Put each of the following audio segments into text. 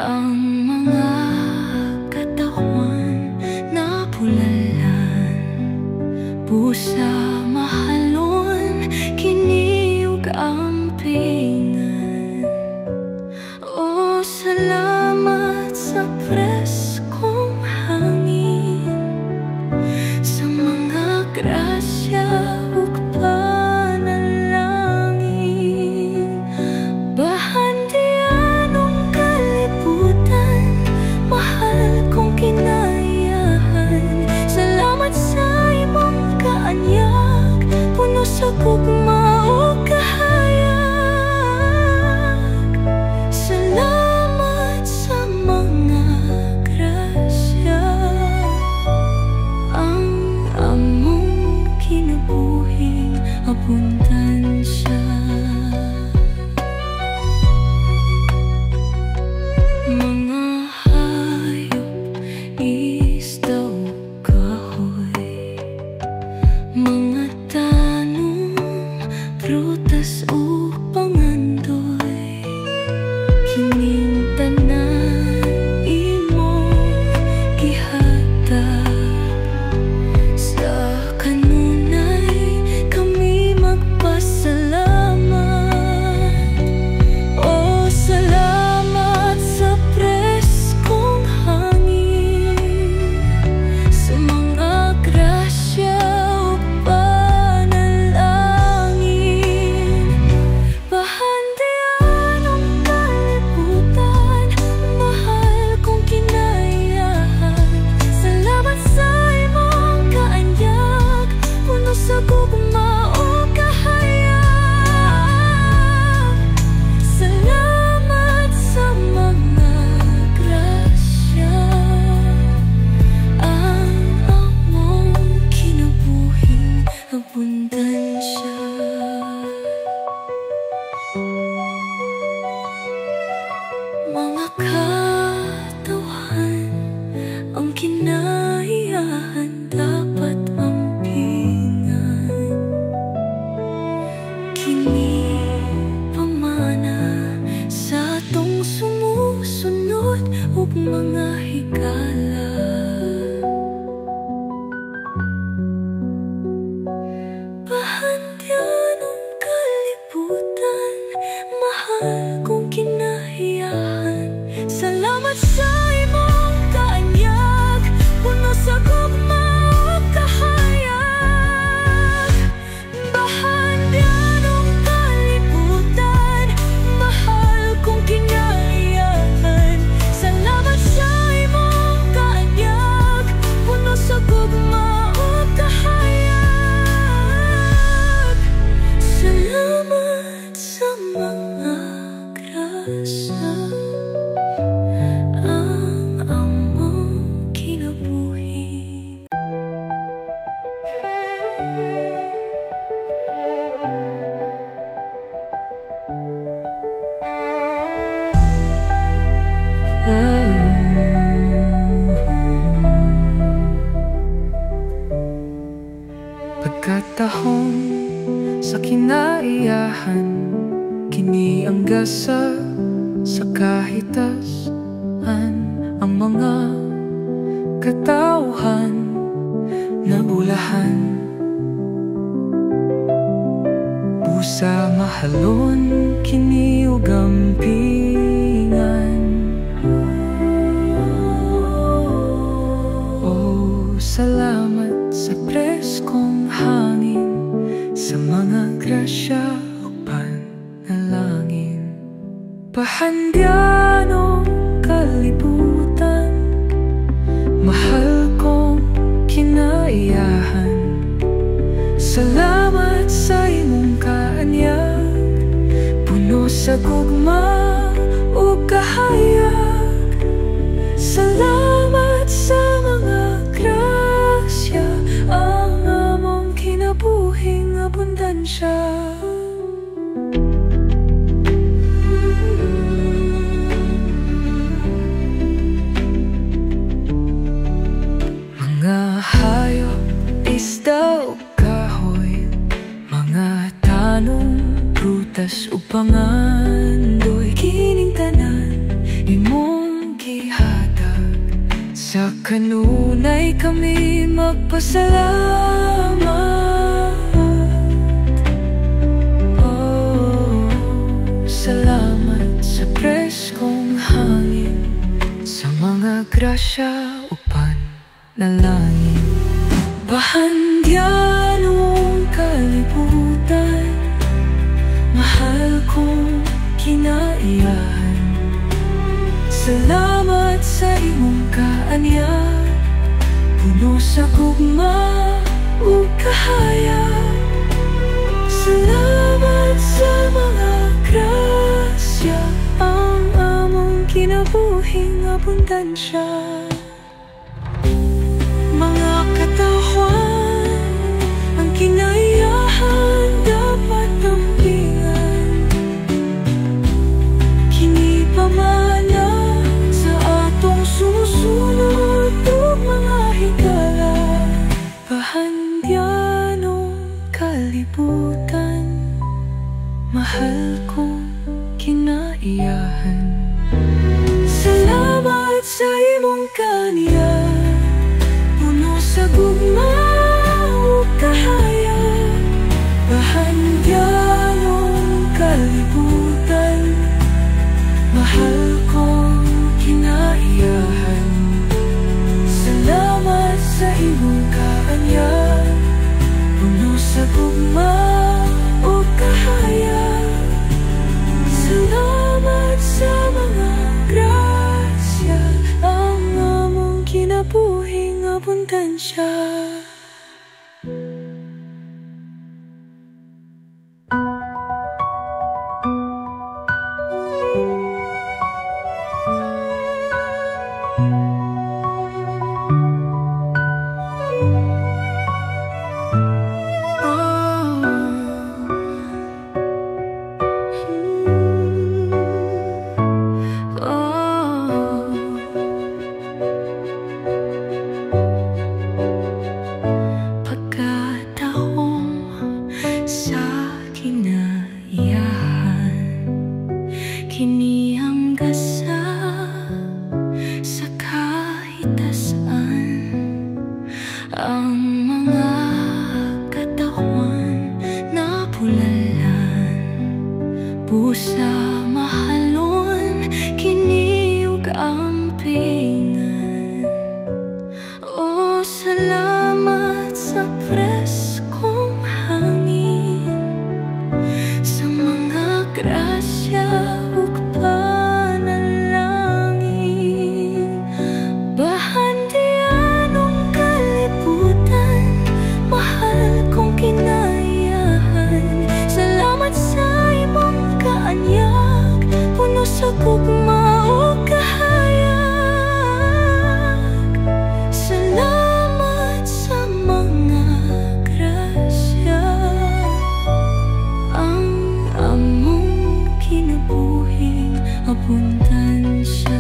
Ang mga katawan na pulalan, pusa mahalon, kiniog ang pingan. O salamat sa preskong hangin, sa mga grasya ug panalangin. Bahandianong kalibutan, mahal kong kinayahan. Salamat sa imong kaanyag, puno sa gugma o kahayag. Salamat sa mga grasya, ang among kinabuhing abundansya. Mga hayop, isda o kahoy, mga tanong, prutas o pangandoy, kining tanan imong gihatag. Sa kanunay kami magpasalamat. O salamat sa preskong hangin, sa mga grasya o panalangin. Bahandianong kalibutan, mahal kong kinayahan. Salamat sa imong kaanyag, puno sa gugma o kahayag. Salamat sa mga grasya, ang among kinabuhing abundansya. Mga katawan, ang kinaiyahan dapat ampingan. Kini pamana sa atong sumusunod ug mga higala. Bahandianong kalibutan, mahal kong kinahiyahan. Salamat sa imong kaanyag, puno sa gugma o kahayag. Bahandianong kalibutan, mahal kong kinahiyahan. Salamat sa imong kaanyag, puno sa gugma o kahayag. Salamat sa mga grasya, ang among kinabuhi. Pagkatahong sa kinaiyahan, kini ang gasa sa kahitasan. Ang mga katawhan na bulahan, pusa mahalon, kini ug ampingan. Oh, salamat sa preskong hangin, sa mga grasya o panalangin. Bahandianong kalibutan, mahal kong kinaiyahan. Salamat sa imong kaanyag, puno sa gugma o kahayag. Salamat sa mga grasya, ang among kinabuhing abundansya. Mga hayop, isda o kahoy, mga tanong, prutas o pangandoy, kining tanan imong Sa kanunay kami magpasalamat. Oh, salamat sa preskong hangin, sa mga grasya upan nalangin. Bahandyan mong kalibutan, mahal kong kinaiyahan. Salamat sa imong kaanyag, puno sa gugma ug kahayag. Salamat sa mga grasya, ang among kinabuhing abundansya. Mga katawan, ang kinaiyahan dapat tampingan. Kini pamana sa atong sumusunod ug mga higala. Bahandyanong kalibutan, mahal kong kinaiyahan. Salamat sa imong kaanyag, puno sa gugma ug kahayag. Bahandyanong kalibutan, mahal kong kinaiyahan. Salamat sa imong kaanyag, puno sa gugma ug kahayag. Salamat sa mga grasya, ang among kinabuhing abundansya. Ang mga katawan na pulalan, pusa mahalon, kiniug ampingan. O salamat sa preskong hangin, sa mga grasya ug panalangin. Bahandyanong kalibutan, mahal kong kinaiyahan. Salamat sa imong kaanyag, puno sa gugma ug kahayag. Salamat sa mga grasya, ang among kinabuhing abundansya.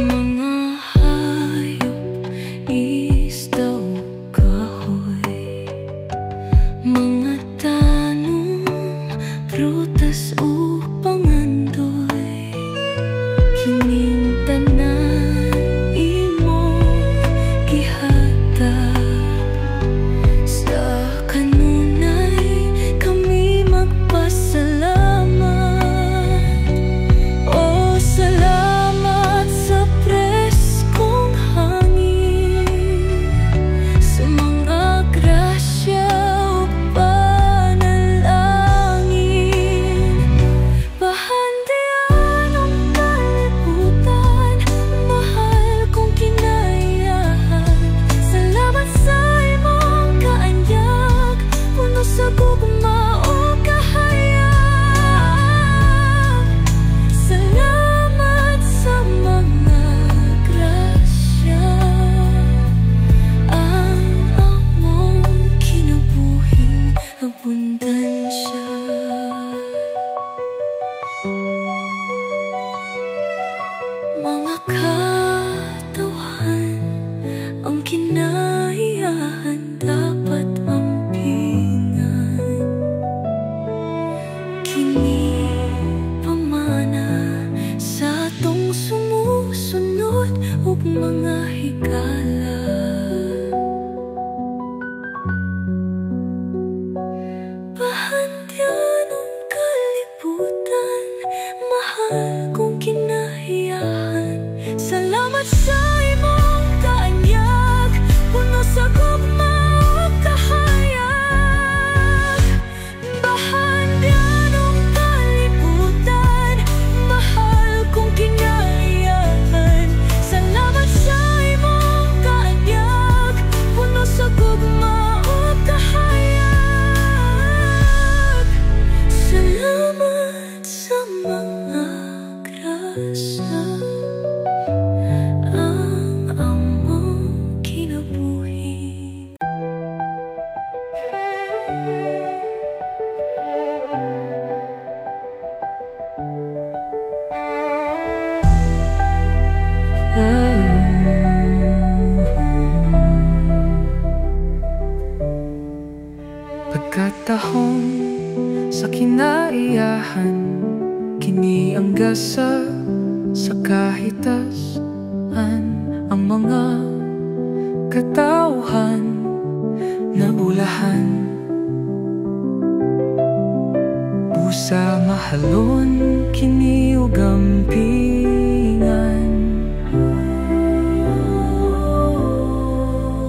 Mga hayop, isda ug kahoy, mga tanong mahal kong kinahiyahan. Salamat sa imong kaanyag, puno sa gugma ug kahayag. Bahandyan ng kalibutan, mahal kong kinahiyahan. Salamat sa imong kaanyag, puno sa gugma ug kahayag. Salamat sa mga grasya, ang among kinabuhi. Pagkatahong sa kinaiyahan, kini ang gasa sa kahitasan. Ang mga katawhan na bulahan, busa mahalon kini ug gampingan.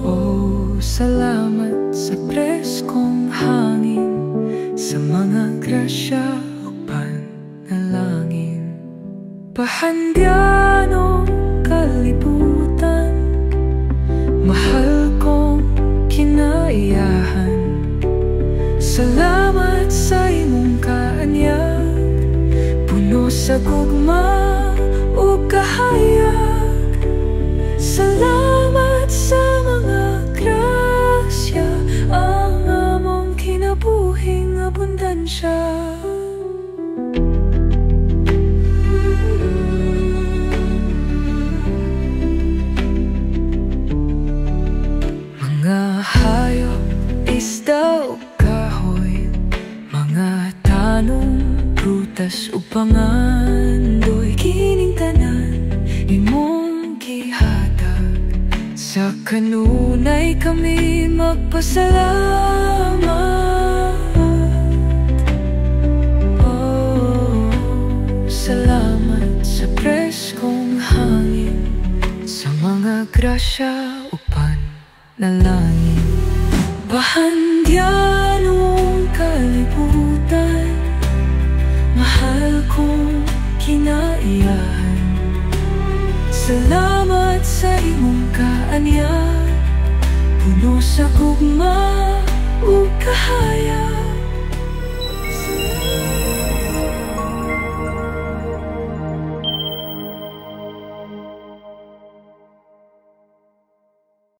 Oh, salamat sa preskong hangin, sa mga grasya ug panalangin. Bahandyan ng kalibutan, mahal kong kinaiyahan. Salamat sa imong kaanyag, puno sa gugma ug kahayag. Salamat sa mga grasya, ang among kinabuhing abundansya. Mga hayop, isda ug kahoy, mga tanong, prutas ug pangandoy, kining tanan imong gihatag. Sa kanunay kami magpasalamat. Oh, salamat sa preskong hangin, sa mga grasya ug panalangin. Bahandyan ng kalibutan, mahal kong kinaiyahan. Salamat sa imong kaanyag, puno sa gugma ug kahayag.